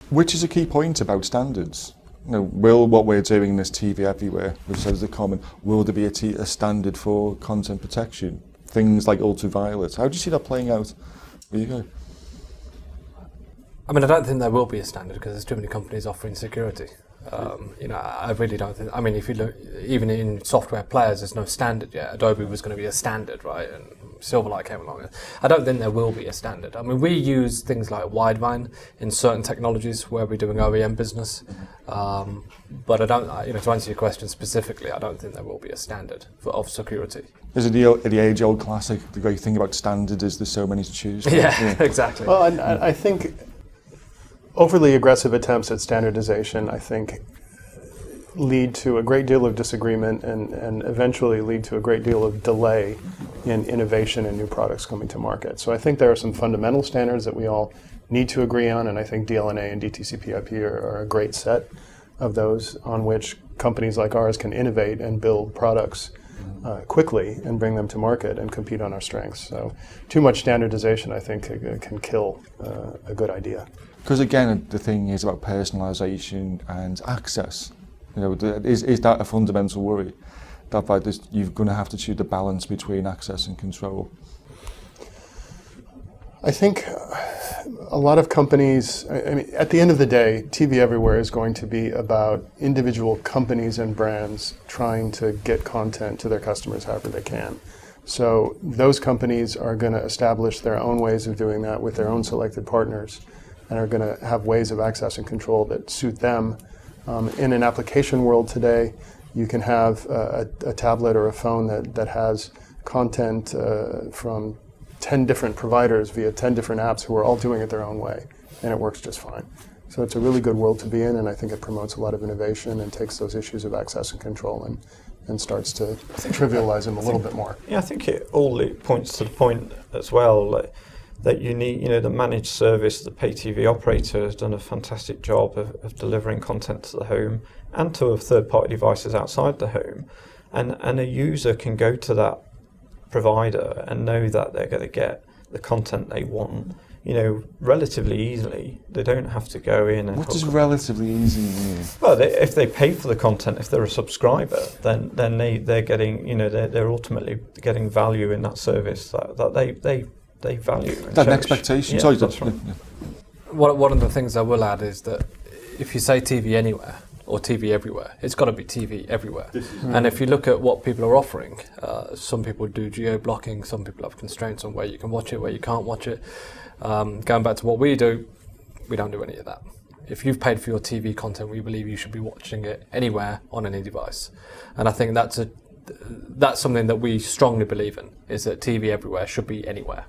Which is a key point about standards. You know, will what we're doing in this TV everywhere, which says the common, will there be a standard for content protection? Things like ultraviolet. How do you see that playing out? There you go. I mean, I don't think there will be a standard because there's too many companies offering security. I really don't think. I mean, if you look, even in software players, there's no standard yet. Adobe was going to be a standard, right? And Silverlight came along. I don't think there will be a standard. I mean, we use things like Widevine in certain technologies where we're doing OEM business. But I don't, to answer your question specifically, I don't think there will be a standard of security. Is it the age-old classic? The great thing about standard is there's so many to choose from. Yeah, exactly. Well, and I think overly aggressive attempts at standardization, I think, lead to a great deal of disagreement and eventually lead to a great deal of delay in innovation and new products coming to market. So I think there are some fundamental standards that we all need to agree on, and I think DLNA and DTCP/IP are a great set of those on which companies like ours can innovate and build products quickly and bring them to market and compete on our strengths. So too much standardization, I think, can kill a good idea. Because again, the thing is about personalization and access. Is that a fundamental worry? That by this, you're going to have to choose the balance between access and control. I think a lot of companies, I mean, at the end of the day, TV Everywhere is going to be about individual companies and brands trying to get content to their customers however they can. So those companies are going to establish their own ways of doing that with their own selected partners and are going to have ways of access and control that suit them. In an application world today, you can have a tablet or a phone that has content from 10 different providers via 10 different apps who are all doing it their own way, and it works just fine. So it's a really good world to be in, and I think it promotes a lot of innovation and takes those issues of access and control and starts to trivialize them a little bit more. Yeah, I think it all points to the point as well that you need, the managed service, the pay TV operator has done a fantastic job of delivering content to the home and to third-party devices outside the home, and a user can go to that provider and know that they're going to get the content they want, relatively easily. They don't have to go in and... What does relatively easy mean? Well, if they pay for the content, if they're a subscriber, then they're getting, they're ultimately getting value in that service that they value. That an expectation. Yeah, Sorry, that's right. Yeah. One of the things I will add is that if you say TV anywhere or TV everywhere, it's got to be TV everywhere. And if you look at what people are offering, some people do geo-blocking, some people have constraints on where you can watch it, where you can't watch it. Going back to what we do, we don't do any of that. If you've paid for your TV content, we believe you should be watching it anywhere on any device. And I think that's something that we strongly believe in, is that TV everywhere should be anywhere.